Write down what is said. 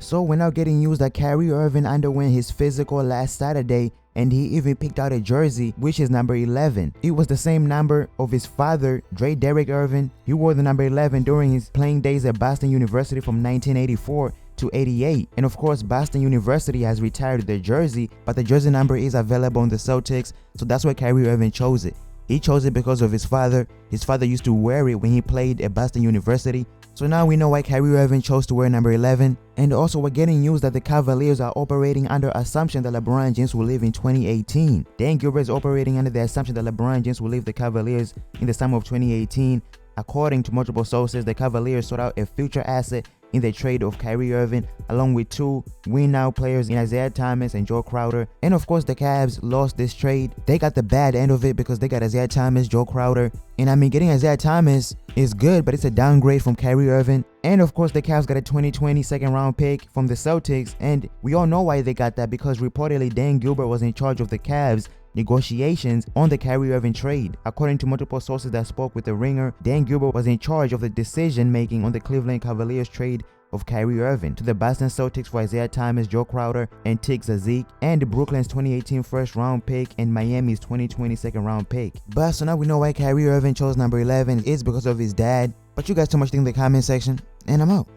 So we're now getting news that Kyrie Irving underwent his physical last Saturday, and he even picked out a jersey which is number 11. It was the same number of his father, Derek Irving. He wore the number 11 during his playing days at Boston University from 1984 to 88. And of course, Boston University has retired their jersey, but the jersey number is available on the Celtics, so that's why Kyrie Irving chose it. He chose it because of his father. His father used to wear it when he played at Boston University. So now we know why Kyrie Irving chose to wear number 11. And also we're getting news that the Cavaliers are operating under assumption that LeBron James will leave in 2018. Dan Gilbert is operating under the assumption that LeBron James will leave the Cavaliers in the summer of 2018. According to multiple sources, the Cavaliers sought out a future asset in the trade of Kyrie Irving, along with two win-now players in Isaiah Thomas and Joe Crowder. And of course, the Cavs lost this trade. They got the bad end of it because they got Isaiah Thomas, Joe Crowder. And I mean, getting Isaiah Thomas is good, but it's a downgrade from Kyrie Irving. And of course, the Cavs got a 2020 second-round pick from the Celtics. And we all know why they got that, because reportedly Dan Gilbert was in charge of the Cavs negotiations on the Kyrie Irving trade. According to multiple sources that spoke with the Ringer, Dan Gilbert was in charge of the decision-making on the Cleveland Cavaliers trade of Kyrie Irving to the Boston Celtics for Isaiah Thomas, Joe Crowder, and Tig Zazik, and Brooklyn's 2018 first-round pick and Miami's 2020 second-round pick. But so now we know why Kyrie Irving chose number 11 is because of his dad. But you guys too much think in the comment section, and I'm out.